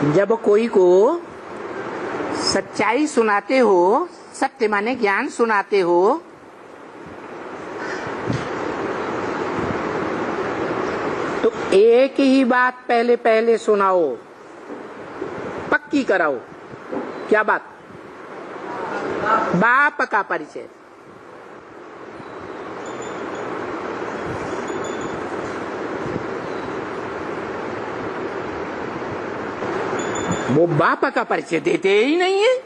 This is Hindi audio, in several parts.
जब कोई को सच्चाई सुनाते हो, सत्य माने ज्ञान सुनाते हो, तो एक ही बात पहले पहले सुनाओ, पक्की कराओ। क्या बात? बाप का परिचय। वो बाप का परिचय देते ही नहीं है।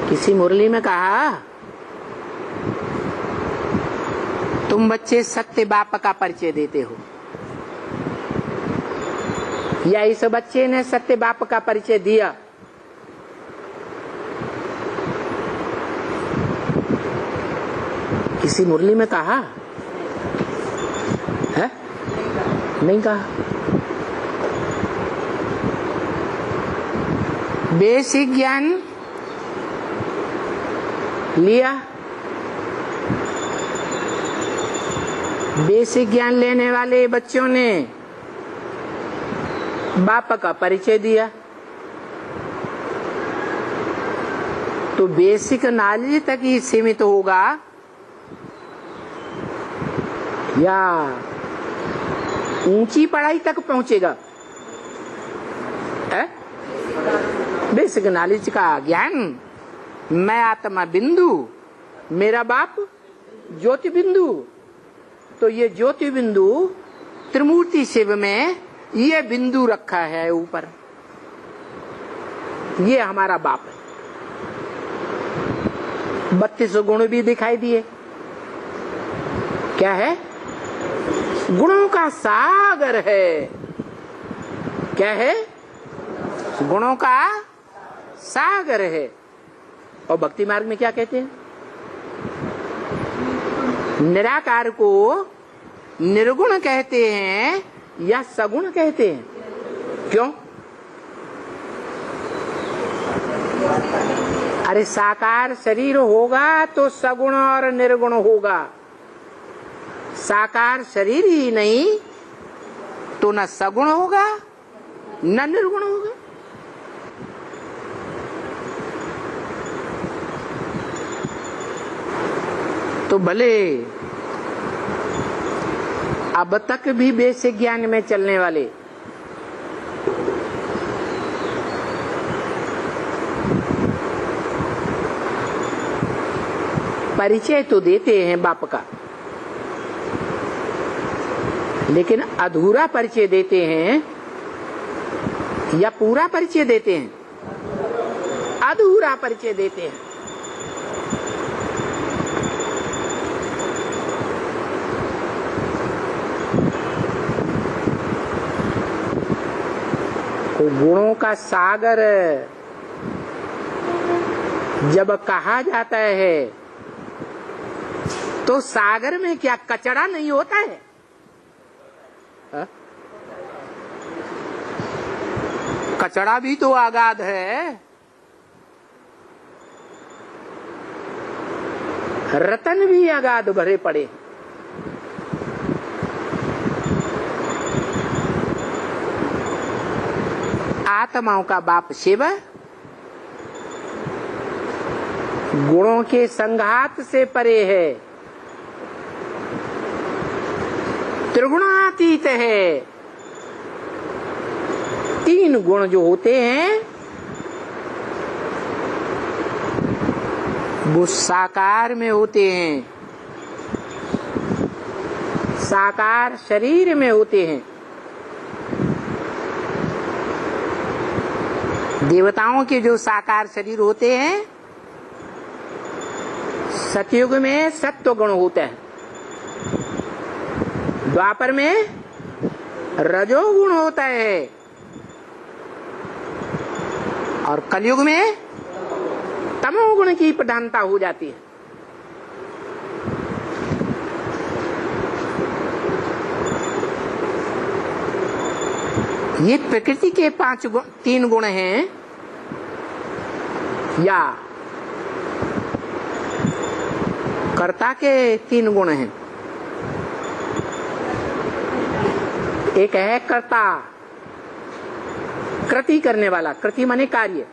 किसी मुरली में कहा, तुम बच्चे सत्य बाप का परिचय देते हो, या इस बच्चे ने सत्य बाप का परिचय दिया। किसी मुरली में कहा है? नहीं कहा। बेसिक ज्ञान लिया, बेसिक ज्ञान लेने वाले बच्चों ने बाप का परिचय दिया, तो बेसिक नॉलेज तक ही सीमित होगा या ऊंची पढ़ाई तक पहुंचेगा? बेसिक नॉलेज का ज्ञान, मैं आत्मा बिंदु, मेरा बाप ज्योति बिंदु। तो ये ज्योति बिंदु त्रिमूर्ति शिव में ये बिंदु रखा है ऊपर, ये हमारा बाप है। 32 गुण भी दिखाई दिए। क्या है? गुणों का सागर है। क्या है? गुणों का सागर है। और भक्ति मार्ग में क्या कहते हैं? निराकार को निर्गुण कहते हैं या सगुण कहते हैं? क्यों? अरे साकार शरीर होगा तो सगुण और निर्गुण होगा। साकार शरीर ही नहीं तो न सगुण होगा न निर्गुण होगा। तो भले अब तक भी बेसिक ज्ञान में चलने वाले परिचय तो देते हैं बाप का, लेकिन अधूरा परिचय देते हैं या पूरा परिचय देते हैं? अधूरा परिचय देते हैं। तो गुणों का सागर जब कहा जाता है तो सागर में क्या कचरा नहीं होता है? हा? कचरा भी तो अगाध है। रतन भी अगाध भरे पड़े। आत्माओं का बाप शिव गुणों के संघात से परे है, त्रिगुणातीत है। 3 गुण जो होते हैं वो साकार में होते हैं, साकार शरीर में होते हैं। देवताओं के जो साकार शरीर होते हैं, सतयुग में सत्व गुण होता है, द्वापर में रजोगुण होता है और कलयुग में तमोगुण की प्रधानता हो जाती है। ये प्रकृति के 3 गुण हैं या कर्ता के 3 गुण हैं? एक है कर्ता, कृति करने वाला, कृति माने कार्य।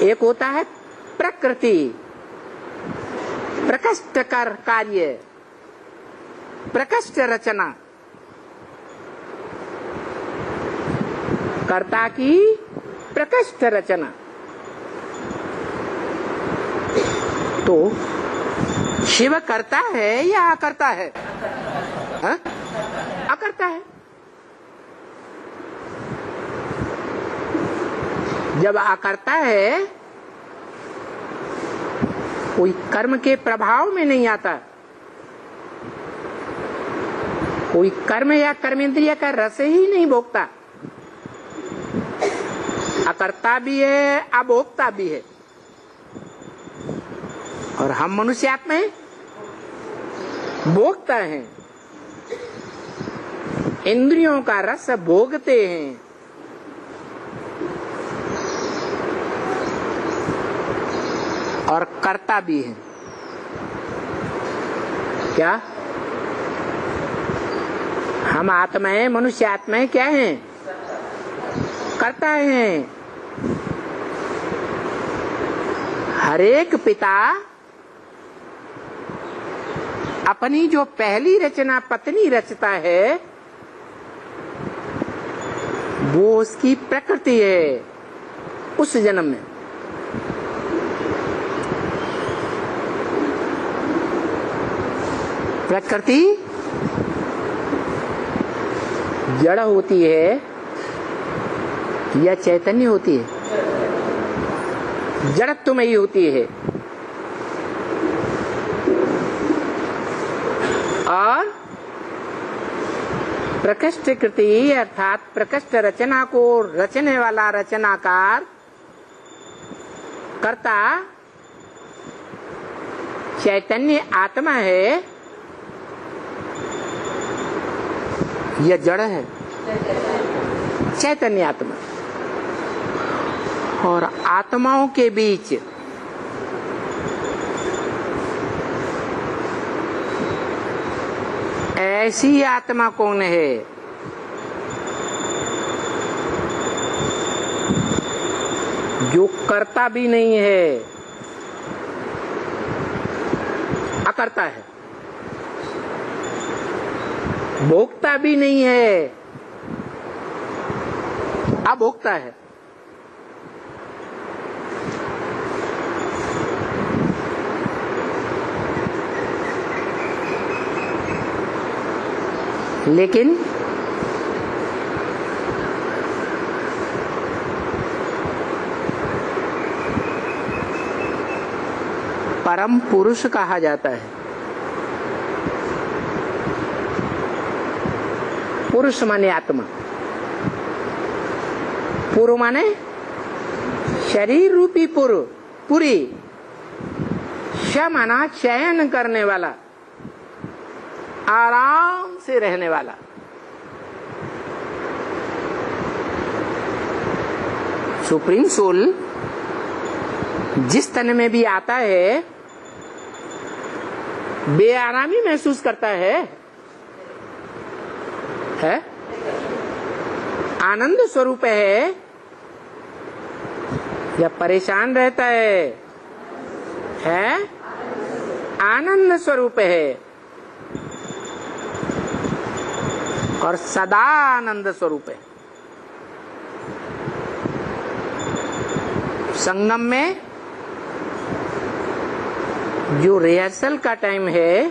एक होता है प्रकृति, प्रकृष्ट कर कार्य, प्रकृष्ट रचना। कर्ता की प्रकृष्ट रचना। तो शिव करता है या अकर्ता है? अकर्ता है। जब अकर्ता है, कोई कर्म के प्रभाव में नहीं आता, कोई कर्म या कर्मेंद्रिय का रस ही नहीं भोगता। अकर्ता भी है, अभोक्ता भी है। और हम मनुष्य आत्माएं भोगता हैं, इंद्रियों का रस भोगते हैं। और कर्ता भी है। क्या हम आत्माएं, मनुष्य आत्माएं क्या हैं? कर्ता हैं। हरेक पिता अपनी जो पहली रचना पत्नी रचता है, वो उसकी प्रकृति है उस जन्म में। प्रकृति जड़ होती है या चैतन्य होती है? जड़त्व में ही होती है। और प्रकृष्ट कृति अर्थात प्रकृष्ट रचना को रचने वाला रचनाकार कर्ता चैतन्य आत्मा है या जड़ है? चैतन्य आत्मा। और आत्माओं के बीच ऐसी आत्मा कौन है जो करता भी नहीं है, अकर्ता है, भोगता भी नहीं है, अभोक्ता है। लेकिन परम पुरुष कहा जाता है। पुरुष माने आत्मा, पुरु माने शरीर रूपी पुरु, पुरी, श माना चयन करने वाला, आराम से रहने वाला। सुप्रीम सोल जिस तन में भी आता है बेआरामी महसूस करता है? आनंद स्वरूप है या परेशान रहता है? आनंद स्वरूप है और सदा आनंद स्वरूप है। संगम में जो रिहर्सल का टाइम है,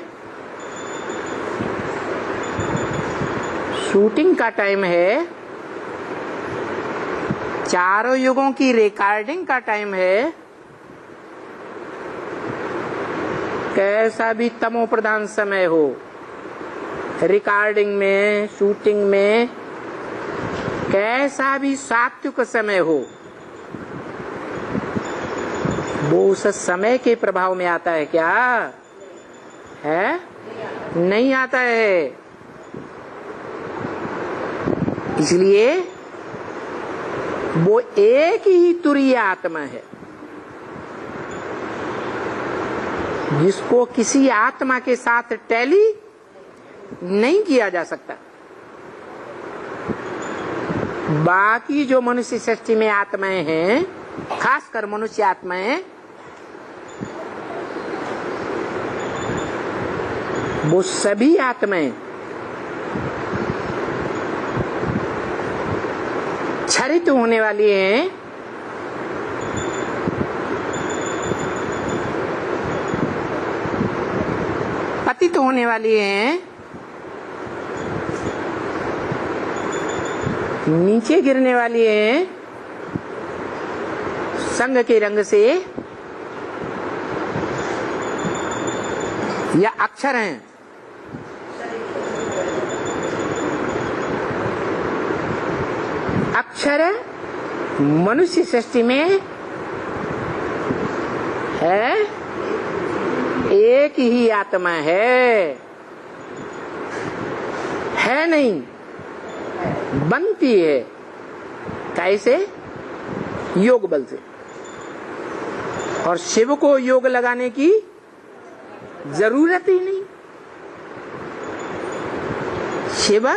शूटिंग का टाइम है, चारों युगों की रिकॉर्डिंग का टाइम है, कैसा भी तमो प्रधान समय हो, रिकॉर्डिंग में, शूटिंग में, कैसा भी सात्विक समय हो, वो उस समय के प्रभाव में आता है क्या? नहीं आता है। इसलिए वो एक ही तुरीय आत्मा है जिसको किसी आत्मा के साथ टैली नहीं किया जा सकता। बाकी जो मनुष्य सृष्टि में आत्माएं हैं, खासकर मनुष्य आत्माएं, वो सभी आत्माएं क्षरित होने वाली हैं, पतित होने वाली हैं, नीचे गिरने वाली हैं, संग के रंग से, या अक्षर हैं। अक्षर मनुष्य सृष्टि में है, एक ही आत्मा है नहीं, बनती है। कैसे? योग बल से। और शिव को योग लगाने की जरूरत ही नहीं। शिव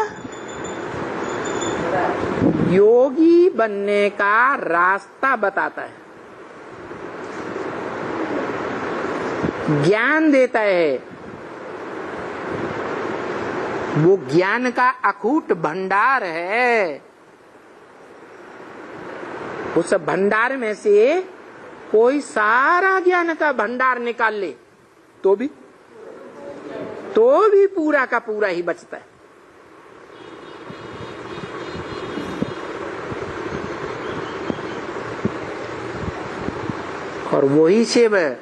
योगी बनने का रास्ता बताता है, ज्ञान देता है। वो ज्ञान का अकूट भंडार है। उस भंडार में से कोई सारा ज्ञान का भंडार निकाल ले तो भी पूरा का पूरा ही बचता है। और वही शिव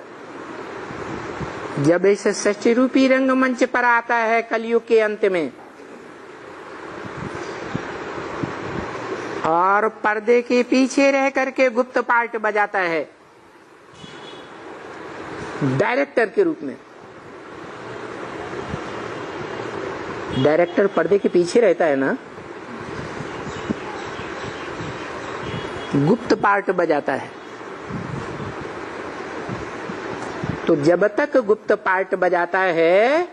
जब इस सृष्टि रूपी रंगमंच पर आता है कलयुग के अंत में, और पर्दे के पीछे रह करके गुप्त पार्ट बजाता है डायरेक्टर के रूप में। डायरेक्टर पर्दे के पीछे रहता है ना, गुप्त पार्ट बजाता है। तो जब तक गुप्त पार्ट बजाता है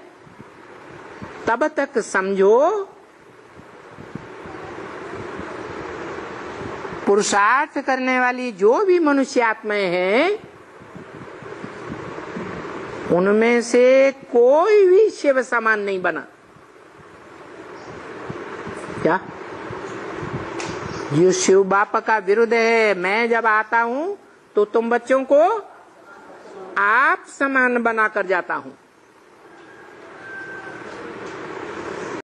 तब तक समझो पुरुषार्थ करने वाली जो भी मनुष्य आत्माएं हैं, उनमें से कोई भी शिव समान नहीं बना। क्या? जो शिव बाप का विरुद्ध है, मैं जब आता हूं तो तुम बच्चों को आप समान बनाकर जाता हूं।